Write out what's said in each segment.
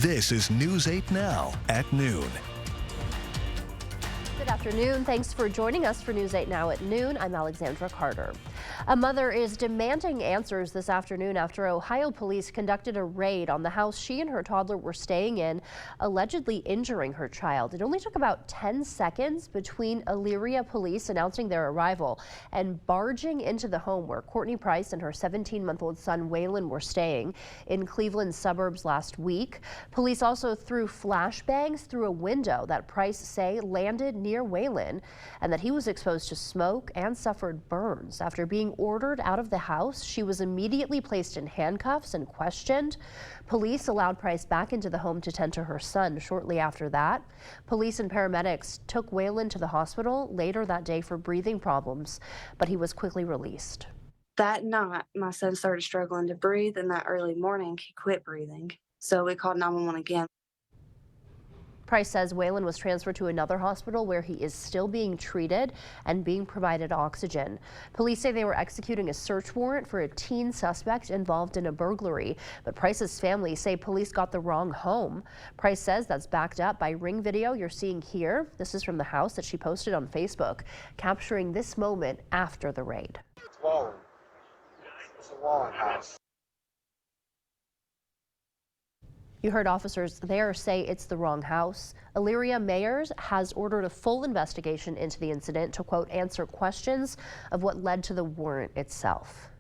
This is News 8 Now at noon. Good afternoon. Thanks for joining us for News 8 Now at noon. I'm Alexandra Carter. A mother is demanding answers this afternoon after Ohio police conducted a raid on the house she and her toddler were staying in, allegedly injuring her child. It only took about 10 seconds between Elyria police announcing their arrival and barging into the home where Courtney Price and her 17-month-old son Waylon were staying in Cleveland suburbs last week. Police also threw flashbangs through a window that Price say landed near Waylon, and that he was exposed to smoke and suffered burns. After being ordered out of the house, she was immediately placed in handcuffs and questioned. Police allowed Price back into the home to tend to her son shortly after that. Police and paramedics took Waylon to the hospital later that day for breathing problems, but he was quickly released. That night, my son started struggling to breathe, and that early morning, he quit breathing. So we called 911 again. Price says Waylon was transferred to another hospital where he is still being treated and being provided oxygen. Police say they were executing a search warrant for a teen suspect involved in a burglary, but Price's family say police got the wrong home. Price says that's backed up by ring video you're seeing here. This is from the house that she posted on Facebook, capturing this moment after the raid. It's Wallen. It's a Wallen house. You heard officers there say it's the wrong house. Elyria Mayors has ordered a full investigation into the incident to, quote, answer questions of what led to the warrant itself.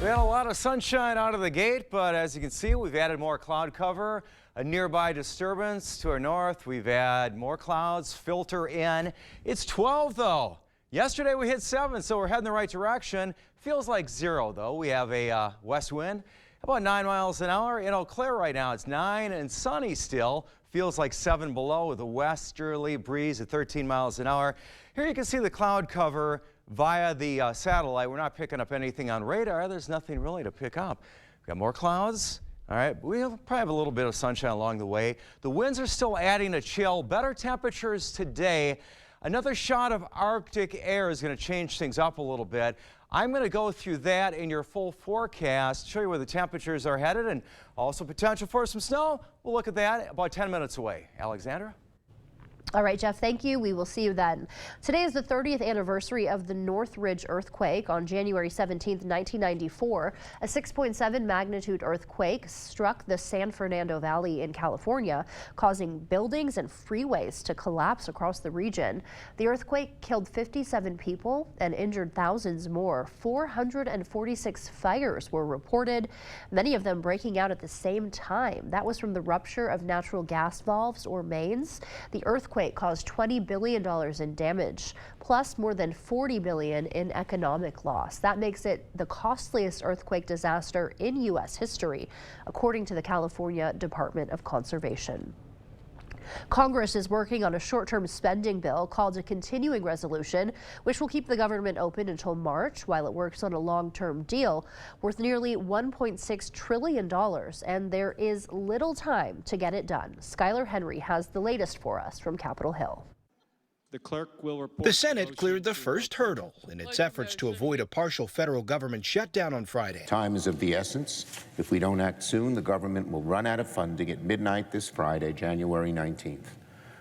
We had a lot of sunshine out of the gate, but as you can see, we've added more cloud cover. A nearby disturbance to our north. We've had more clouds filter in. It's 12 though. Yesterday we hit 7, so we're heading the right direction. Feels like 0 though. We have a west wind. About 9 miles an hour. In Eau Claire right now, it's 9 and sunny still. Feels like 7 below with a westerly breeze at 13 miles an hour. Here you can see the cloud cover via the satellite. We're not picking up anything on radar. There's nothing really to pick up. We've got more clouds. All right, we'll probably have a little bit of sunshine along the way. The winds are still adding a chill. Better temperatures today. Another shot of Arctic air is going to change things up a little bit. I'm going to go through that in your full forecast, show you where the temperatures are headed, and also potential for some snow. We'll look at that about 10 minutes away. Alexandra? All right, Jeff, thank you. We will see you then. Today is the 30th anniversary of the Northridge earthquake on January 17th, 1994. A 6.7 magnitude earthquake struck the San Fernando Valley in California, causing buildings and freeways to collapse across the region. The earthquake killed 57 people and injured thousands more. 446 fires were reported, many of them breaking out at the same time. That was from the rupture of natural gas valves or mains. The earthquake caused $20 billion in damage, plus more than $40 billion in economic loss. That makes it the costliest earthquake disaster in U.S. history, according to the California Department of Conservation. Congress is working on a short-term spending bill called a continuing resolution, which will keep the government open until March while it works on a long-term deal worth nearly $1.6 trillion, and there is little time to get it done. Skylar Henry has the latest for us from Capitol Hill. The clerk will report. The Senate cleared the first hurdle in its efforts to avoid a partial federal government shutdown on Friday. Time is of the essence. If we don't act soon, the government will run out of funding at midnight this Friday, January 19th,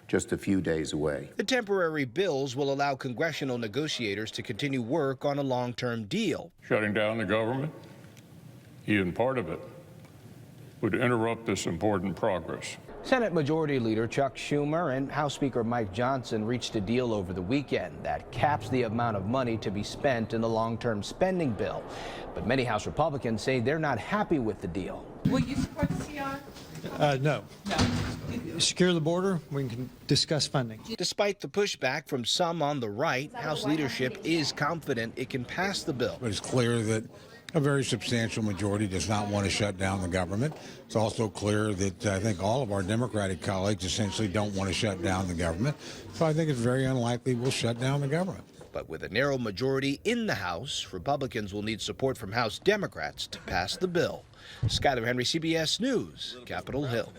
just a few days away. The temporary bills will allow congressional negotiators to continue work on a long-term deal. Shutting down the government, even part of it, would interrupt this important progress. Senate Majority Leader Chuck Schumer and House Speaker Mike Johnson reached a deal over the weekend that caps the amount of money to be spent in the long-term spending bill. But many House Republicans say they're not happy with the deal. Will you support the CR? No. Secure the border, we can discuss funding. Despite the pushback from some on the right, House leadership is confident it can pass the bill. It's clear that a very substantial majority does not want to shut down the government. It's also clear that I think all of our Democratic colleagues essentially don't want to shut down the government. So I think it's very unlikely we'll shut down the government. But with a narrow majority in the House, Republicans will need support from House Democrats to pass the bill. Skylar Henry, CBS News, Capitol Hill.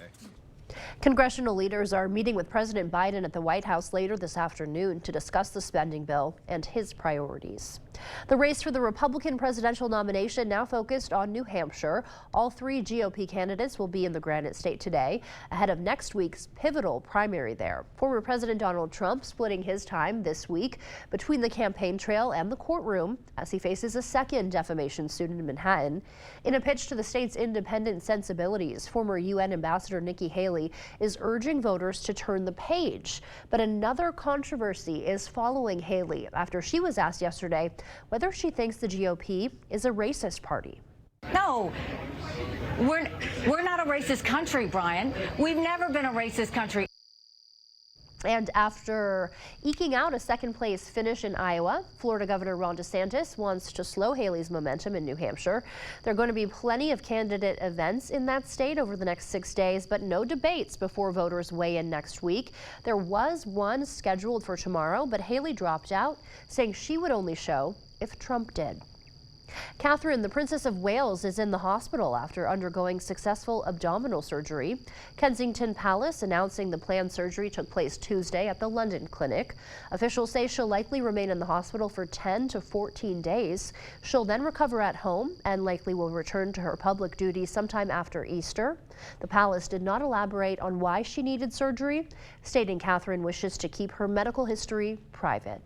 Congressional leaders are meeting with President Biden at the White House later this afternoon to discuss the spending bill and his priorities. The race for the Republican presidential nomination now focused on New Hampshire. All three GOP candidates will be in the Granite State today, ahead of next week's pivotal primary there. Former President Donald Trump splitting his time this week between the campaign trail and the courtroom as he faces a second defamation suit in Manhattan. In a pitch to the state's independent sensibilities, former UN Ambassador Nikki Haley is urging voters to turn the page. But another controversy is following Haley after she was asked yesterday whether she thinks the GOP is a racist party. No, we're not a racist country, Brian. We've never been a racist country. And after eking out a second-place finish in Iowa, Florida Governor Ron DeSantis wants to slow Haley's momentum in New Hampshire. There are going to be plenty of candidate events in that state over the next 6 days, but no debates before voters weigh in next week. There was one scheduled for tomorrow, but Haley dropped out, saying she would only show if Trump did. Catherine, the Princess of Wales, is in the hospital after undergoing successful abdominal surgery. Kensington Palace announcing the planned surgery took place Tuesday at the London clinic. Officials say she'll likely remain in the hospital for 10 to 14 days. She'll then recover at home and likely will return to her public duties sometime after Easter. The palace did not elaborate on why she needed surgery, stating Catherine wishes to keep her medical history private.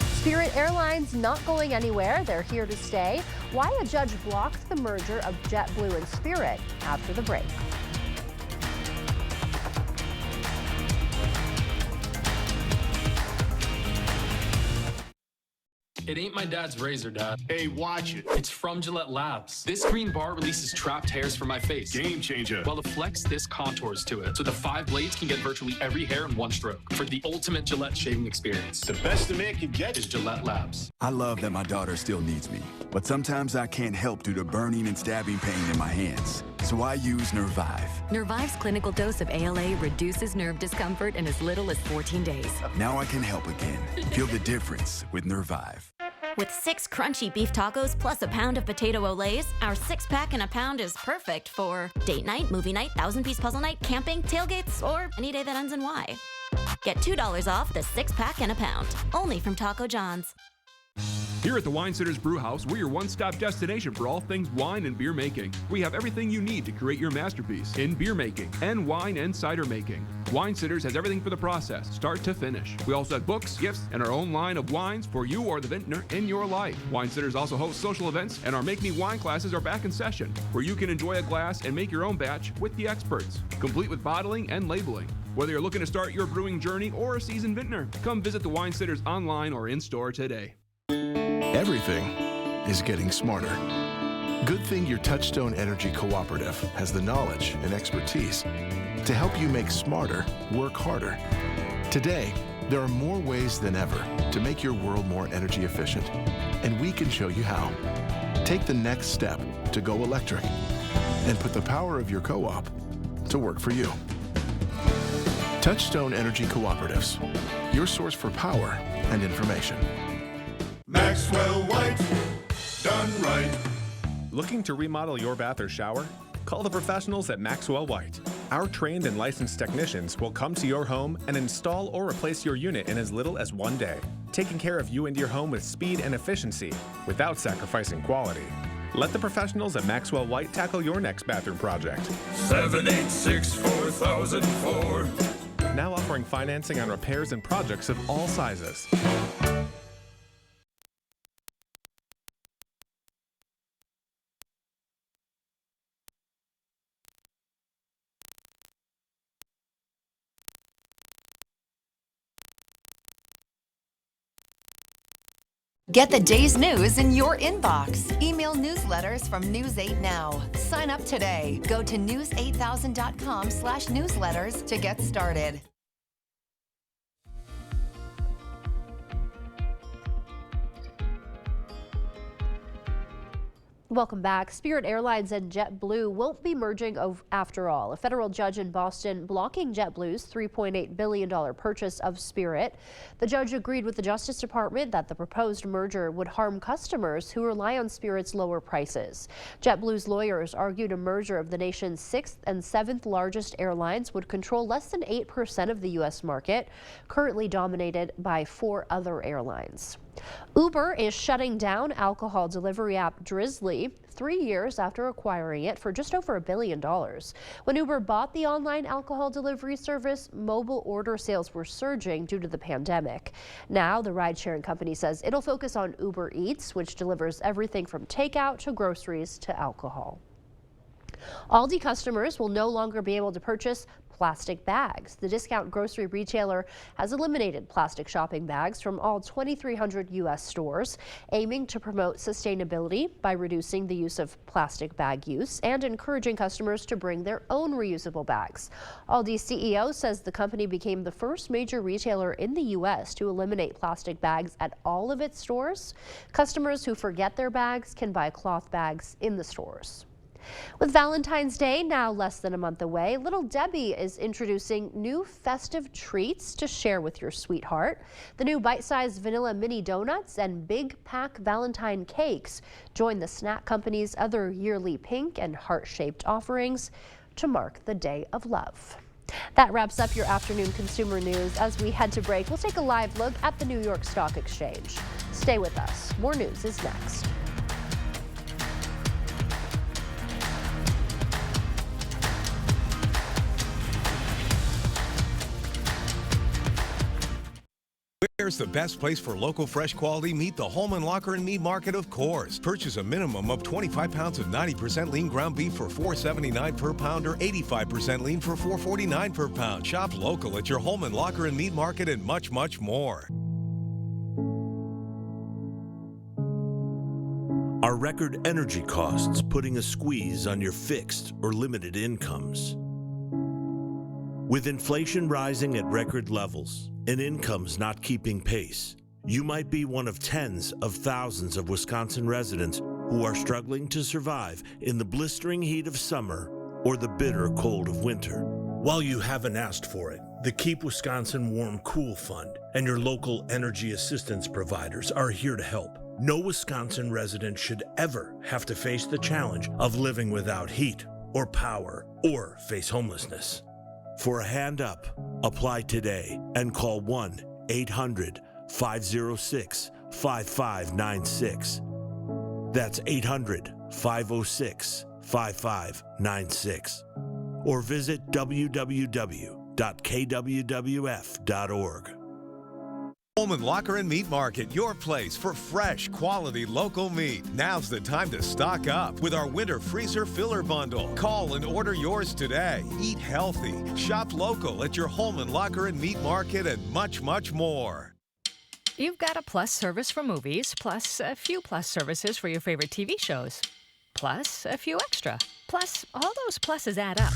Spirit Airlines not going anywhere. They're here to stay. Why a judge blocked the merger of JetBlue and Spirit after the break. It ain't my dad's razor, Dad. Hey, watch it. It's from Gillette Labs. This green bar releases trapped hairs from my face. Game changer. While the Flex, this contours to it. So the 5 blades can get virtually every hair in one stroke. For the ultimate Gillette shaving experience. The best a man can get is Gillette Labs. I love that my daughter still needs me, but sometimes I can't help due to burning and stabbing pain in my hands. So I use Nervive. Nervive's clinical dose of ALA reduces nerve discomfort in as little as 14 days. Now I can help again. Feel the difference with Nervive. With 6 crunchy beef tacos plus a pound of potato olays, our 6-pack in a pound is perfect for date night, movie night, 1,000-piece puzzle night, camping, tailgates, or any day that ends in Y. Get $2 off the 6-pack in a pound, only from Taco John's. Here at the Wine Sitters Brew House, we're your one-stop destination for all things wine and beer making. We have everything you need to create your masterpiece in beer making and wine and cider making. Wine Sitters has everything for the process, start to finish. We also have books, gifts, and our own line of wines for you or the vintner in your life. Wine Sitters also hosts social events, and our Make Me Wine classes are back in session, where you can enjoy a glass and make your own batch with the experts, complete with bottling and labeling. Whether you're looking to start your brewing journey or a seasoned vintner, come visit the Wine Sitters online or in-store today. Everything is getting smarter. Good thing your Touchstone Energy Cooperative has the knowledge and expertise to help you make smarter work harder. Today, there are more ways than ever to make your world more energy efficient, and we can show you how. Take the next step to go electric and put the power of your co-op to work for you. Touchstone Energy Cooperatives, your source for power and information. Maxwell White, done right. Looking to remodel your bath or shower? Call the professionals at Maxwell White. Our trained and licensed technicians will come to your home and install or replace your unit in as little as 1 day, taking care of you and your home with speed and efficiency without sacrificing quality. Let the professionals at Maxwell White tackle your next bathroom project. 786-4004. Now offering financing on repairs and projects of all sizes. Get the day's news in your inbox. Email newsletters from News 8 Now. Sign up today. Go to news8000.com/newsletters to get started. Welcome back. Spirit Airlines and JetBlue won't be merging after all. A federal judge in Boston blocking JetBlue's $3.8 billion purchase of Spirit. The judge agreed with the Justice Department that the proposed merger would harm customers who rely on Spirit's lower prices. JetBlue's lawyers argued a merger of the nation's 6th and 7th largest airlines would control less than 8% of the U.S. market, currently dominated by 4 other airlines. Uber is shutting down alcohol delivery app Drizzly 3 years after acquiring it for just over $1 billion. When Uber bought the online alcohol delivery service, mobile order sales were surging due to the pandemic. Now, the ride-sharing company says it'll focus on Uber Eats, which delivers everything from takeout to groceries to alcohol. Aldi customers will no longer be able to purchase plastic bags. The discount grocery retailer has eliminated plastic shopping bags from all 2,300 U.S. stores, aiming to promote sustainability by reducing the use of plastic bag use and encouraging customers to bring their own reusable bags. Aldi's CEO says the company became the first major retailer in the U.S. to eliminate plastic bags at all of its stores. Customers who forget their bags can buy cloth bags in the stores. With Valentine's Day now less than a month away, Little Debbie is introducing new festive treats to share with your sweetheart. The new bite-sized vanilla mini donuts and big pack Valentine cakes join the snack company's other yearly pink and heart-shaped offerings to mark the Day of Love. That wraps up your afternoon consumer news. As we head to break, we'll take a live look at the New York Stock Exchange. Stay with us. More news is next. Where's the best place for local fresh quality meat? The Holman Locker and Meat Market, of course. Purchase a minimum of 25 pounds of 90% lean ground beef for $4.79 per pound or 85% lean for $4.49 per pound. Shop local at your Holman Locker and Meat Market and much, much more. Are record energy costs putting a squeeze on your fixed or limited incomes? With inflation rising at record levels and incomes not keeping pace, you might be one of tens of thousands of Wisconsin residents who are struggling to survive in the blistering heat of summer or the bitter cold of winter. While you haven't asked for it, the Keep Wisconsin Warm Cool Fund and your local energy assistance providers are here to help. No Wisconsin resident should ever have to face the challenge of living without heat or power or face homelessness. For a hand up, apply today and call 1-800-506-5596. That's 800-506-5596. Or visit www.kwwf.org. Holman Locker and Meat Market, your place for fresh, quality local meat. Now's the time to stock up with our winter freezer filler bundle. Call and order yours today. Eat healthy. Shop local at your Holman Locker and Meat Market and much, much more. You've got a Plus service for movies, plus a few Plus services for your favorite TV shows, plus a few extra. Plus, all those pluses add up.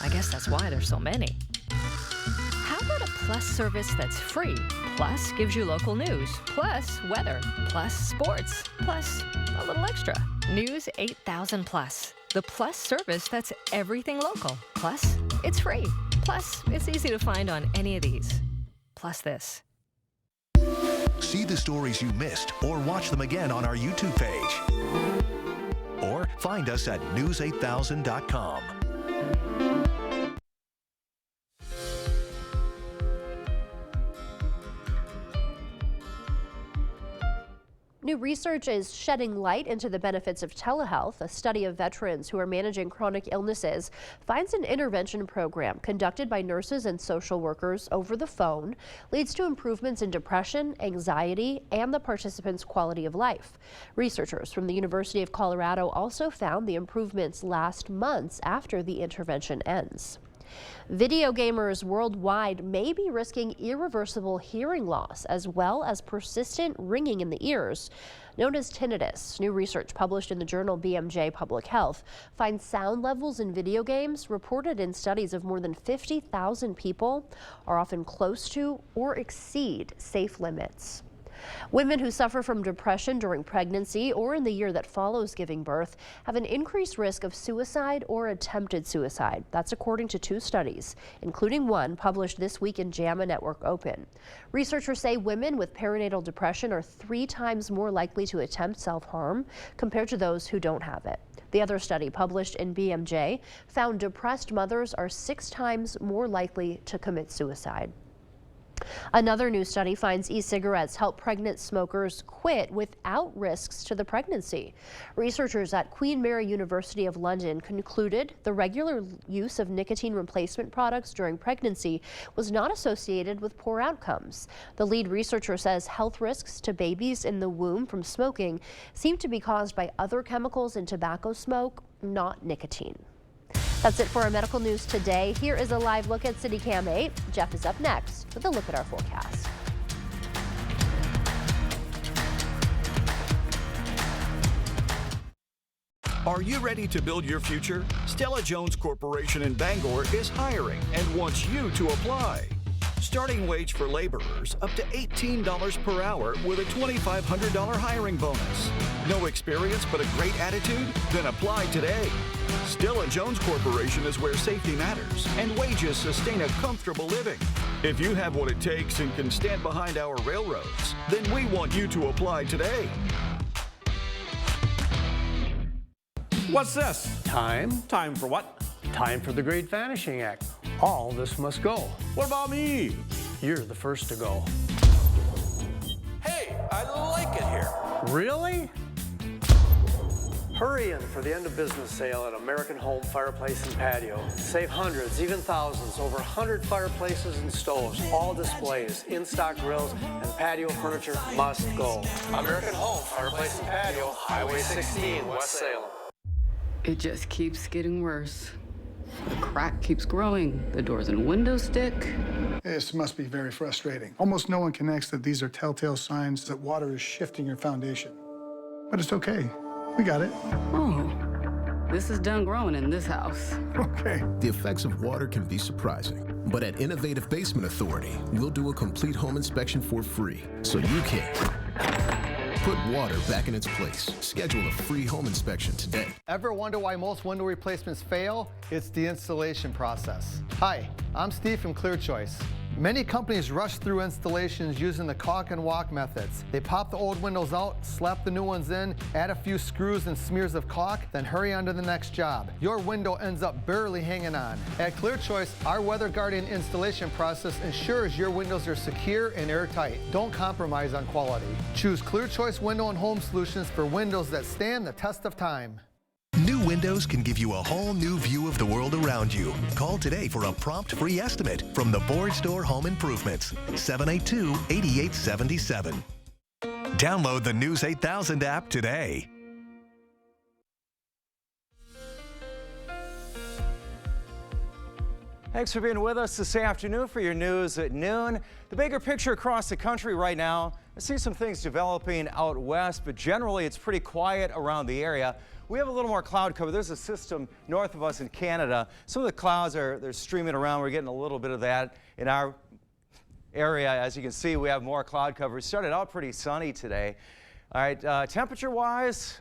I guess that's why there's so many. How about a Plus service that's free, plus gives you local news, plus weather, plus sports, plus a little extra? News 8000 Plus, the Plus service that's everything local. Plus, it's free. Plus, it's easy to find on any of these. Plus this. See the stories you missed or watch them again on our YouTube page. Or find us at news8000.com. New research is shedding light into the benefits of telehealth. A study of veterans who are managing chronic illnesses finds an intervention program conducted by nurses and social workers over the phone leads to improvements in depression, anxiety, and the participants' quality of life. Researchers from the University of Colorado also found the improvements last months after the intervention ends. Video gamers worldwide may be risking irreversible hearing loss as well as persistent ringing in the ears, known as tinnitus. New research published in the journal BMJ Public Health finds sound levels in video games reported in studies of more than 50,000 people are often close to or exceed safe limits. Women who suffer from depression during pregnancy or in the year that follows giving birth have an increased risk of suicide or attempted suicide. That's according to 2 studies, including one published this week in JAMA Network Open. Researchers say women with perinatal depression are 3 times more likely to attempt self-harm compared to those who don't have it. The other study, published in BMJ, found depressed mothers are 6 times more likely to commit suicide. Another new study finds e-cigarettes help pregnant smokers quit without risks to the pregnancy. Researchers at Queen Mary University of London concluded the regular use of nicotine replacement products during pregnancy was not associated with poor outcomes. The lead researcher says health risks to babies in the womb from smoking seem to be caused by other chemicals in tobacco smoke, not nicotine. That's it for our medical news today. Here is a live look at CityCam 8. Jeff is up next with a look at our forecast. Are you ready to build your future? Stella Jones Corporation in Bangor is hiring and wants you to apply. Starting wage for laborers up to $18 per hour with a $2,500 hiring bonus. No experience but a great attitude? Then apply today. Stella Jones Corporation is where safety matters and wages sustain a comfortable living. If you have what it takes and can stand behind our railroads, then we want you to apply today. What's this? Time. Time for what? Time for the Great Vanishing Act. All this must go. What about me? You're the first to go. Hey, I like it here. Really? Hurry in for the end of business sale at American Home Fireplace and Patio. Save hundreds, even thousands, over 100 fireplaces and stoves, all displays, in-stock grills, and patio furniture must go. American Home Fireplace and Patio, Highway 16, West Salem. It just keeps getting worse. The crack keeps growing, the doors and windows stick. This must be very frustrating. Almost no one connects that these are telltale signs that water is shifting your foundation. But it's okay. We got it. Oh, this is done growing in this house. Okay. The effects of water can be surprising, but at Innovative Basement Authority, we'll do a complete home inspection for free, so you can put water back in its place. Schedule a free home inspection today. Ever wonder why most window replacements fail? It's the installation process. Hi, I'm Steve from ClearChoice. Many companies rush through installations using the caulk and walk methods. They pop the old windows out, slap the new ones in, add a few screws and smears of caulk, then hurry on to the next job. Your window ends up barely hanging on. At ClearChoice, our Weather Guardian installation process ensures your windows are secure and airtight. Don't compromise on quality. Choose ClearChoice Window and Home Solutions for windows that stand the test of time. New windows can give you a whole new view of the world around you. Call today for a prompt free estimate from the Board Store Home Improvements, 782-8877. Download the News 8000 app today. Thanks for being with us this afternoon for your news at noon. The bigger picture across the country right now, I see some things developing out west, but generally it's pretty quiet around the area. We have a little more cloud cover. There's a system north of us in Canada. Some of the clouds they're streaming around. We're getting a little bit of that in our area. As you can see, we have more cloud cover. It started out pretty sunny today. All right, temperature-wise,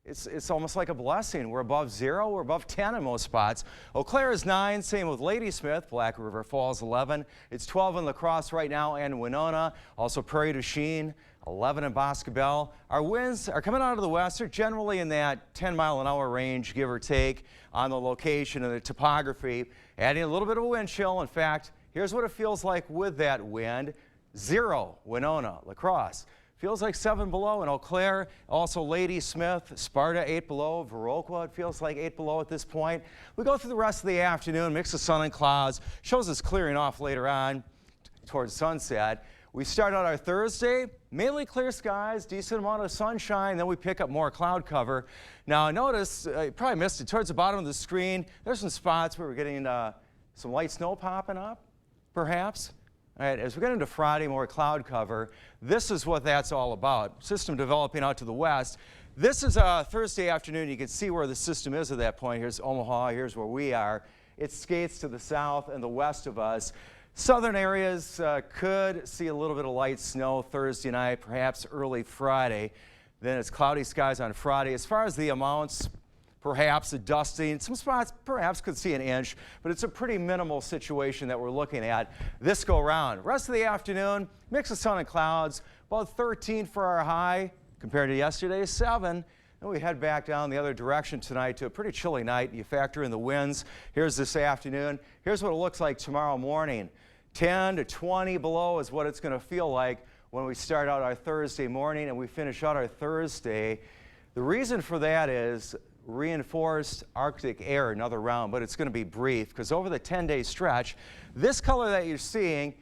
it's almost like a blessing. We're above 0. We're above 10 in most spots. Eau Claire is 9. Same with Ladysmith. Black River Falls 11. It's 12 in La Crosse right now and Winona. Also Prairie du Chien. 11 in Boscobel. Our winds are coming out of the west. They're generally in that 10-mile-an-hour range, give or take, on the location and the topography, adding a little bit of a wind chill. In fact, here's what it feels like with that wind. 0, Winona, La Crosse. Feels like 7 below in Eau Claire. Also Ladysmith, Sparta 8 below, Viroqua, it feels like 8 below at this point. We go through the rest of the afternoon, mix of sun and clouds. Shows us clearing off later on towards sunset. We start out our Thursday, mainly clear skies, decent amount of sunshine, then we pick up more cloud cover. Now notice, you probably missed it, towards the bottom of the screen, there's some spots where we're getting some light snow popping up, perhaps. All right, as we get into Friday, more cloud cover, this is what that's all about. System developing out to the west. This is a Thursday afternoon. You can see where the system is at that point. Here's Omaha, here's where we are. It skates to the south and the west of us. Southern areas could see a little bit of light snow Thursday night, perhaps early Friday. Then it's cloudy skies on Friday. As far as the amounts, perhaps a dusting. Some spots perhaps could see an inch, but it's a pretty minimal situation that we're looking at this go round. Rest of the afternoon, mix of sun and clouds, about 13 for our high compared to yesterday's 7. And we head back down the other direction tonight to a pretty chilly night. You factor in the winds. Here's this afternoon. Here's what it looks like tomorrow morning. 10 to 20 below is what it's going to feel like when we start out our Thursday morning and we finish out our Thursday. The reason for that is reinforced Arctic air, another round, but it's going to be brief because over the 10-day stretch, this color that you're seeing,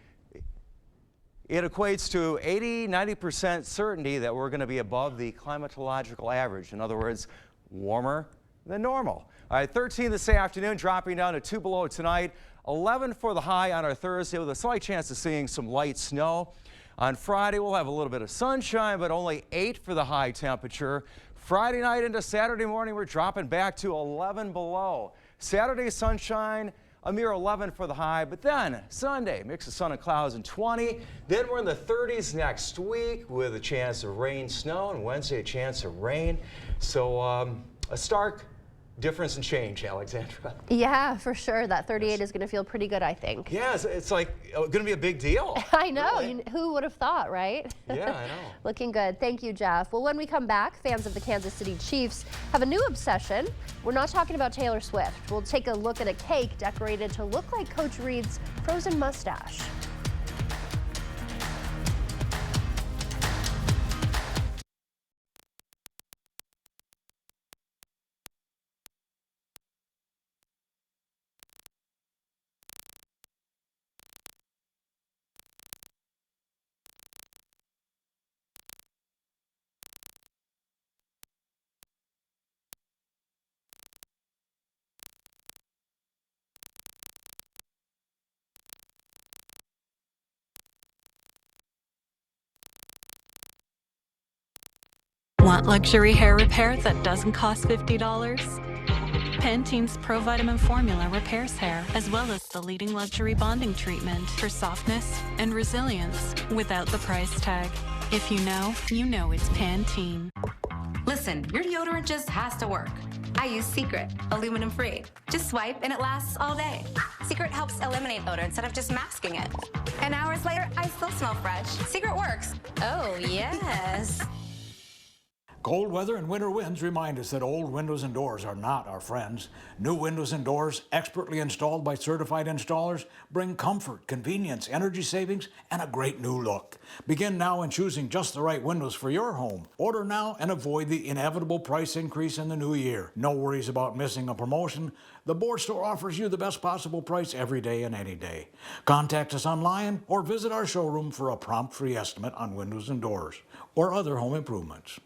it equates to 80–90% certainty that we're going to be above the climatological average. In other words, warmer than normal. All right, 13 this afternoon, dropping down to 2 below tonight. 11 for the high on our Thursday with a slight chance of seeing some light snow. On Friday, we'll have a little bit of sunshine, but only 8 for the high temperature. Friday night into Saturday morning, we're dropping back to 11 below. Saturday sunshine, a mere 11 for the high, but then Sunday, mix of sun and clouds and 20. Then we're in the 30s next week with a chance of rain, snow, and Wednesday a chance of rain. So a stark difference in change, Alexandra. Yeah, for sure. That 38 is going to feel pretty good, I think. Yeah, it's like going to be a big deal. I know. Really? Who would have thought, right? Yeah, I know. Looking good. Thank you, Jeff. Well, when we come back, fans of the Kansas City Chiefs have a new obsession. We're not talking about Taylor Swift. We'll take a look at a cake decorated to look like Coach Reid's frozen mustache. Want luxury hair repair that doesn't cost $50? Pantene's Pro Vitamin formula repairs hair, as well as the leading luxury bonding treatment for softness and resilience without the price tag. If you know it's Pantene. Listen, your deodorant just has to work. I use Secret, aluminum free. Just swipe and it lasts all day. Secret helps eliminate odor instead of just masking it. And hours later, I still smell fresh. Secret works. Oh, yes. Cold weather and winter winds remind us that old windows and doors are not our friends. New windows and doors, expertly installed by certified installers, bring comfort, convenience, energy savings, and a great new look. Begin now in choosing just the right windows for your home. Order now and avoid the inevitable price increase in the new year. No worries about missing a promotion. The Board Store offers you the best possible price every day and any day. Contact us online or visit our showroom for a prompt free estimate on windows and doors or other home improvements.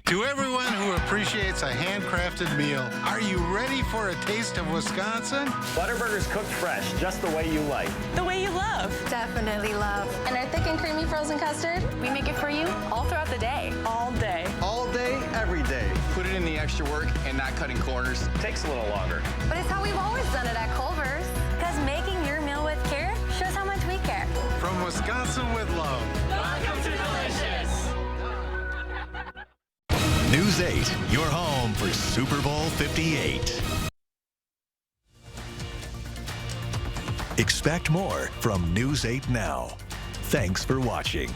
To everyone who appreciates a handcrafted meal, are you ready for a taste of Wisconsin? Butterburger's cooked fresh, just the way you like. The way you love. Definitely love. And our thick and creamy frozen custard, we make it for you all throughout the day. All day. All day, every day. Put it in the extra work and not cutting corners. Takes a little longer. But it's how we've always done it at Culver's. Because making your meal with care shows how much we care. From Wisconsin with love. Welcome to Delicious. News 8, your home for Super Bowl 58. Expect more from News 8 Now. Thanks for watching.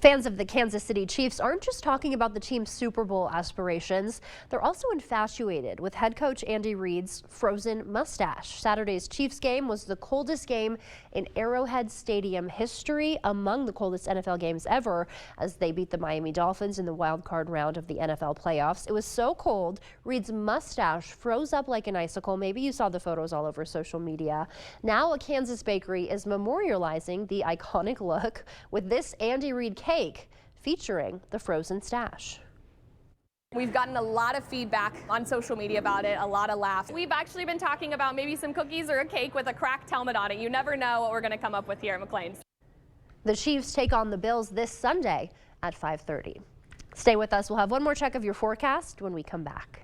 Fans of the Kansas City Chiefs aren't just talking about the team's Super Bowl aspirations. They're also infatuated with head coach Andy Reid's frozen mustache. Saturday's Chiefs game was the coldest game in Arrowhead Stadium history, among the coldest NFL games ever, as they beat the Miami Dolphins in the wild card round of the NFL playoffs. It was so cold, Reid's mustache froze up like an icicle. Maybe you saw the photos all over social media. Now a Kansas bakery is memorializing the iconic look with this Andy Reid cake featuring the frozen stash. We've gotten a lot of feedback on social media about it, a lot of laughs. We've actually been talking about maybe some cookies or a cake with a cracked helmet on it. You never know what we're going to come up with here at McLean's. The Chiefs take on the Bills this Sunday at 5:30. Stay with us. We'll have one more check of your forecast when we come back.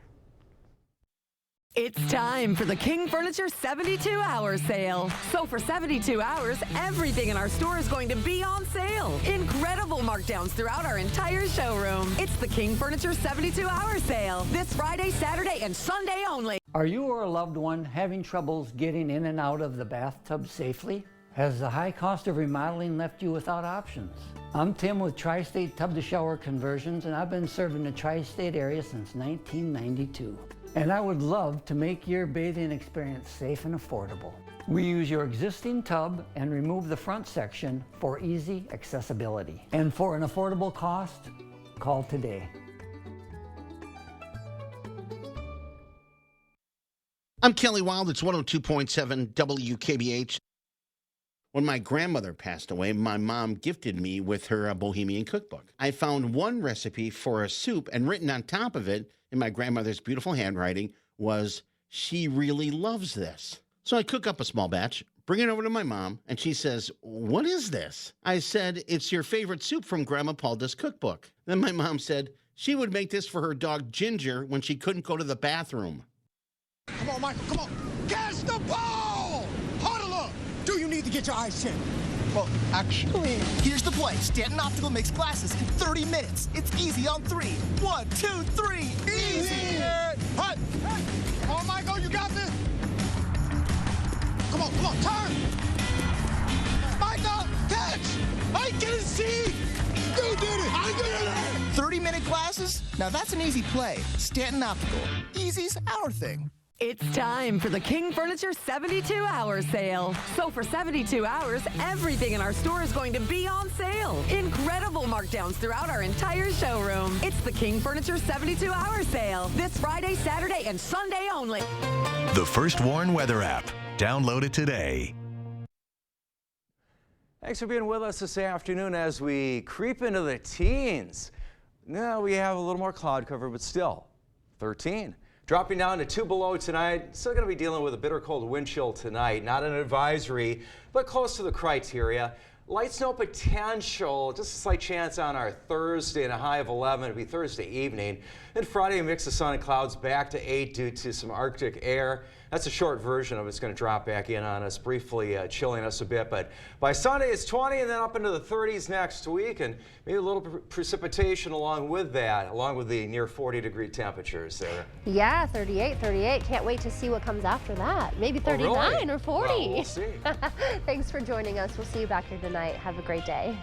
It's time for the King Furniture 72-hour sale. So for 72 hours, everything in our store is going to be on sale. Incredible markdowns throughout our entire showroom. It's the King Furniture 72-hour sale. This Friday, Saturday, and Sunday only. Are you or a loved one having troubles getting in and out of the bathtub safely? Has the high cost of remodeling left you without options? I'm Tim with Tri-State Tub to Shower Conversions, and I've been serving the Tri-State area since 1992. And I would love to make your bathing experience safe and affordable. We use your existing tub and remove the front section for easy accessibility. And for an affordable cost, call today. I'm Kelly Wild. It's 102.7 WKBH. When my grandmother passed away, my mom gifted me with her Bohemian cookbook. I found one recipe for a soup, and written on top of it in my grandmother's beautiful handwriting was, "She really loves this." So I cook up a small batch, bring it over to my mom, and she says, "What is this?" I said, "It's your favorite soup from Grandma Palda's cookbook." Then my mom said she would make this for her dog Ginger when she couldn't go to the bathroom. Come on, Michael, come on. Catch the ball! Huddle up! Do you need to get your eyes checked? Well, actually... Here's the play. Stanton Optical makes glasses in 30 minutes. It's easy on 3. 1, 2, 3. Easy! Hut! Come on, Michael, you got this! Come on, turn! Michael, catch! I can see! You did it! I did it! 30-minute glasses? Now that's an easy play. Stanton Optical. Easy's our thing. It's time for the King Furniture 72-hour sale. So for 72 hours, everything in our store is going to be on sale. Incredible markdowns throughout our entire showroom. It's the King Furniture 72-hour sale. This Friday, Saturday, and Sunday only. The First Warn Weather app. Download it today. Thanks for being with us this afternoon as we creep into the teens. Now we have a little more cloud cover, but still 13. Dropping down to 2 below tonight. Still going to be dealing with a bitter cold wind chill tonight. Not an advisory, but close to the criteria. Light snow potential, just a slight chance on our Thursday and a high of 11. It'll be Thursday evening. Then Friday, a mix of sun and clouds back to 8 due to some Arctic air. That's a short version of it's going to drop back in on us, briefly chilling us a bit. But by Sunday, it's 20 and then up into the 30s next week, and maybe a little precipitation along with that, along with the near 40-degree temperatures there. Yeah, 38. Can't wait to see what comes after that. Maybe 39 really? or 40. Well, we'll see. Thanks for joining us. We'll see you back here tonight. Have a great day.